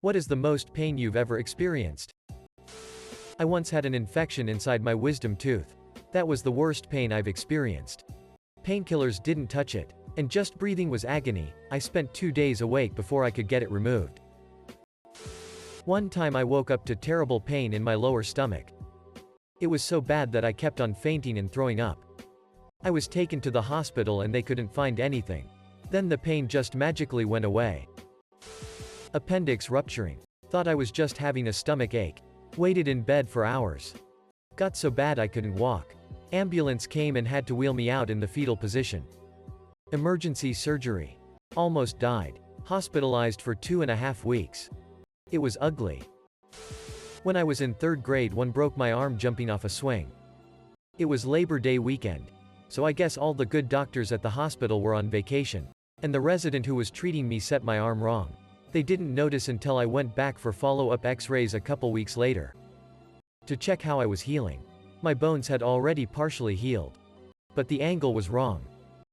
What is the most pain you've ever experienced? I once had an infection inside my wisdom tooth. That was the worst pain I've experienced. Painkillers didn't touch it, and just breathing was agony. I spent 2 days awake before I could get it removed. One time I woke up to terrible pain in my lower stomach. It was so bad that I kept on fainting and throwing up. I was taken to the hospital and they couldn't find anything. Then the pain just magically went away. Appendix rupturing. Thought I was just having a stomach ache. Waited in bed for hours. Got so bad I couldn't walk. Ambulance came and had to wheel me out in the fetal position. Emergency surgery. Almost died. Hospitalized for 2.5 weeks. It was ugly. When I was in 3rd grade, one broke my arm jumping off a swing. It was Labor Day weekend, so I guess all the good doctors at the hospital were on vacation, and the resident who was treating me set my arm wrong. They didn't notice until I went back for follow-up x-rays a couple weeks later to check how I was healing. My bones had already partially healed, but the angle was wrong.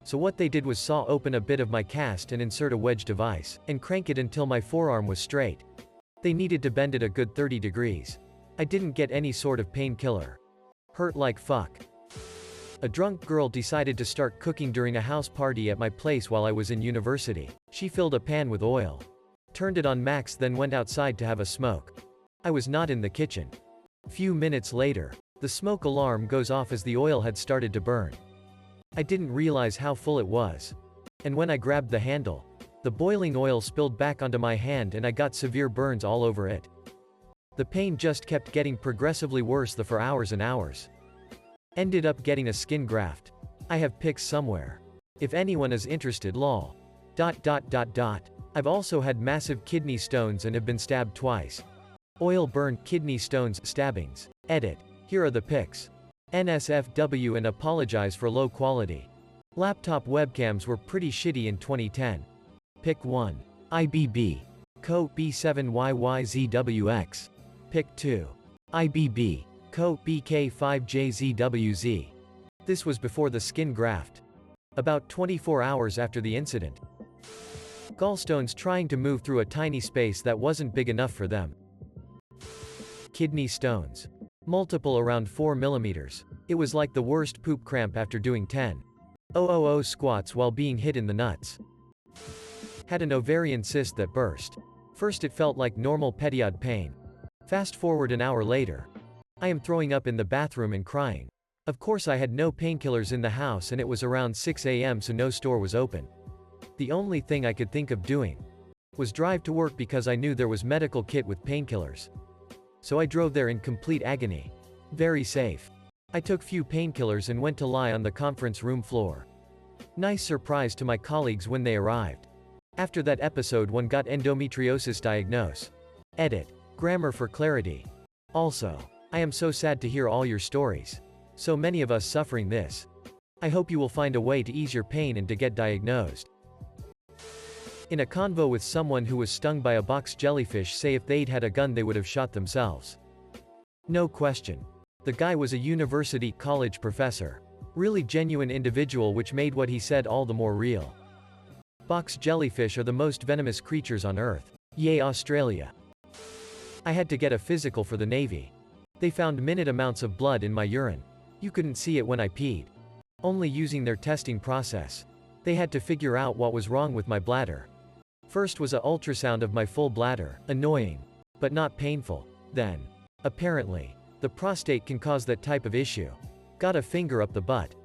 So what they did was saw open a bit of my cast and insert a wedge device, and crank it until my forearm was straight. They needed to bend it a good 30 degrees. I didn't get any sort of painkiller. Hurt like fuck. A drunk girl decided to start cooking during a house party at my place while I was in university. She filled a pan with oil, turned it on max, then went outside to have a smoke. I was not in the kitchen. Few minutes later, the smoke alarm goes off as the oil had started to burn. I didn't realize how full it was. And when I grabbed the handle, the boiling oil spilled back onto my hand and I got severe burns all over it. The pain just kept getting progressively worse for hours and hours. Ended up getting a skin graft. I have pics somewhere. If anyone is interested, lol. I've also had massive kidney stones and have been stabbed twice. Oil burn, kidney stones, stabbings. Edit. Here are the pics. NSFW and apologize for low quality. Laptop webcams were pretty shitty in 2010. Pic 1. IBB. Co. B7YYZWX. Pic 2. IBB. Co. BK5JZWZ. This was before the skin graft. About 24 hours after the incident. Gallstones trying to move through a tiny space that wasn't big enough for them. Kidney stones. Multiple around 4 millimeters. It was like the worst poop cramp after doing 10,000 squats while being hit in the nuts. Had an ovarian cyst that burst. First it felt like normal period pain. Fast forward an hour later. I am throwing up in the bathroom and crying. Of course I had no painkillers in the house and it was around 6 a.m. so no store was open. The only thing I could think of doing was drive to work because I knew there was medical kit with painkillers. So I drove there in complete agony. Very safe. I took few painkillers and went to lie on the conference room floor. Nice surprise to my colleagues when they arrived. After that episode, one got endometriosis diagnosed. Edit. Grammar for clarity. Also, I am so sad to hear all your stories. So many of us suffering this. I hope you will find a way to ease your pain and to get diagnosed. In a convo with someone who was stung by a box jellyfish, say if they'd had a gun they would have shot themselves. No question. The guy was a university college professor. Really genuine individual, which made what he said all the more real. Box jellyfish are the most venomous creatures on Earth. Yay Australia. I had to get a physical for the Navy. They found minute amounts of blood in my urine. You couldn't see it when I peed. Only using their testing process. They had to figure out what was wrong with my bladder. First was a ultrasound of my full bladder. Annoying. But not painful. Then, apparently, the prostate can cause that type of issue. Got a finger up the butt.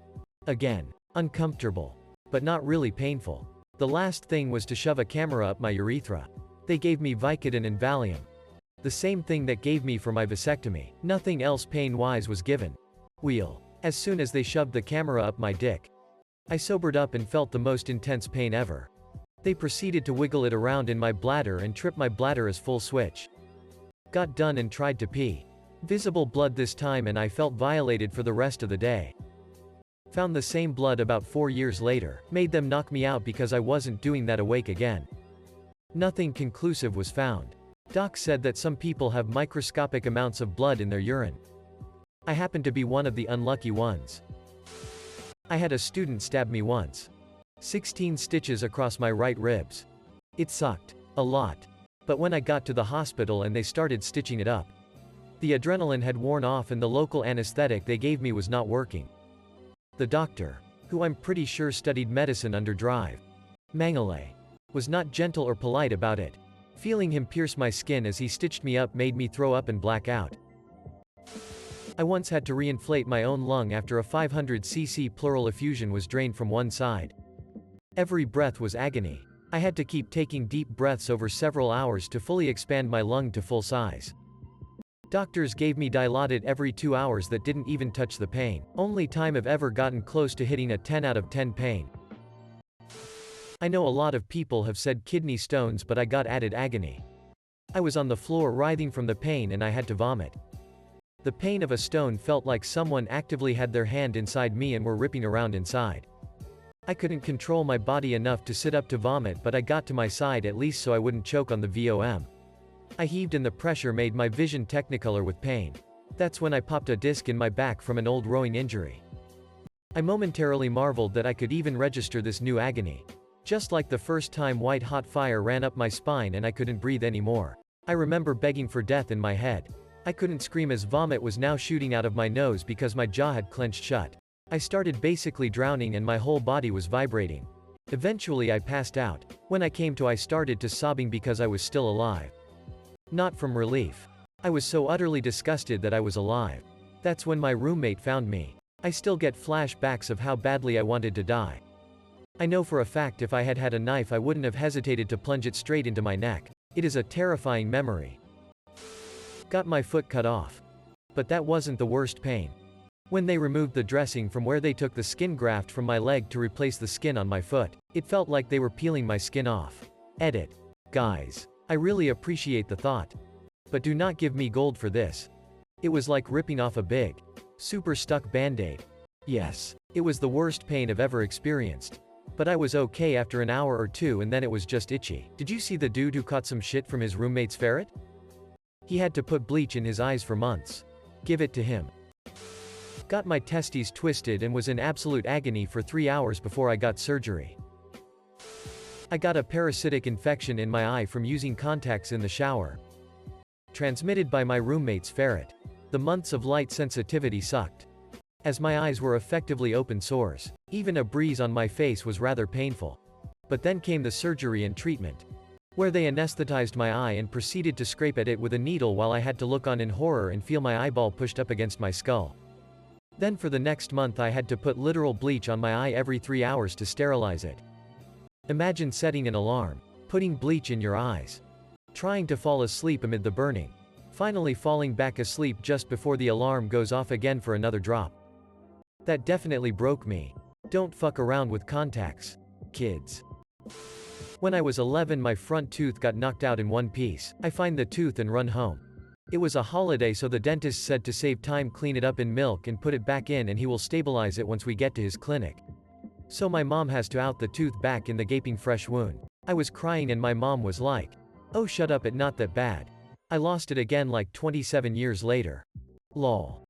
Again. Uncomfortable. But not really painful. The last thing was to shove a camera up my urethra. They gave me Vicodin and Valium. The same thing that gave me for my vasectomy. Nothing else pain-wise was given. Wheel. As soon as they shoved the camera up my dick, I sobered up and felt the most intense pain ever. They proceeded to wiggle it around in my bladder and trip my bladder as full switch. Got done and tried to pee. Visible blood this time and I felt violated for the rest of the day. Found the same blood about 4 years later, made them knock me out because I wasn't doing that awake again. Nothing conclusive was found. Doc said that some people have microscopic amounts of blood in their urine. I happened to be one of the unlucky ones. I had a student stab me once. 16 stitches across my right ribs. It sucked. A lot. But when I got to the hospital and they started stitching it up, the adrenaline had worn off and the local anesthetic they gave me was not working. The doctor, who I'm pretty sure studied medicine under Drive, Mangale, was not gentle or polite about it. Feeling him pierce my skin as he stitched me up made me throw up and black out. I once had to reinflate my own lung after a 500cc pleural effusion was drained from one side. Every breath was agony. I had to keep taking deep breaths over several hours to fully expand my lung to full size. Doctors gave me Dilaudid every 2 hours that didn't even touch the pain. Only time I've ever gotten close to hitting a 10 out of 10 pain. I know a lot of people have said kidney stones, but I got added agony. I was on the floor writhing from the pain and I had to vomit. The pain of a stone felt like someone actively had their hand inside me and were ripping around inside. I couldn't control my body enough to sit up to vomit, but I got to my side at least so I wouldn't choke on the vom. I heaved and the pressure made my vision technicolor with pain. That's when I popped a disc in my back from an old rowing injury. I momentarily marveled that I could even register this new agony. Just like the first time white hot fire ran up my spine and I couldn't breathe anymore. I remember begging for death in my head. I couldn't scream as vomit was now shooting out of my nose because my jaw had clenched shut. I started basically drowning and my whole body was vibrating. Eventually I passed out. When I came to, I started to sobbing because I was still alive. Not from relief. I was so utterly disgusted that I was alive. That's when my roommate found me. I still get flashbacks of how badly I wanted to die. I know for a fact if I had had a knife I wouldn't have hesitated to plunge it straight into my neck. It is a terrifying memory. Got my foot cut off. But that wasn't the worst pain. When they removed the dressing from where they took the skin graft from my leg to replace the skin on my foot, it felt like they were peeling my skin off. Edit. Guys, I really appreciate the thought. But do not give me gold for this. It was like ripping off a big, super stuck band-aid. Yes, it was the worst pain I've ever experienced. But I was okay after an hour or two and then it was just itchy. Did you see the dude who caught some shit from his roommate's ferret? He had to put bleach in his eyes for months. Give it to him. Got my testes twisted and was in absolute agony for 3 hours before I got surgery. I got a parasitic infection in my eye from using contacts in the shower. Transmitted by my roommate's ferret. The months of light sensitivity sucked. As my eyes were effectively open sores. Even a breeze on my face was rather painful. But then came the surgery and treatment, where they anesthetized my eye and proceeded to scrape at it with a needle while I had to look on in horror and feel my eyeball pushed up against my skull. Then for the next month I had to put literal bleach on my eye every 3 hours to sterilize it. Imagine setting an alarm, putting bleach in your eyes, trying to fall asleep amid the burning, finally falling back asleep just before the alarm goes off again for another drop. That definitely broke me. Don't fuck around with contacts, kids. When I was 11 my front tooth got knocked out in one piece. I find the tooth and run home. It was a holiday so the dentist said to save time clean it up in milk and put it back in and he will stabilize it once we get to his clinic. So my mom has to out the tooth back in the gaping fresh wound. I was crying and my mom was like, "Oh shut up, it not that bad." I lost it again like 27 years later. Lol.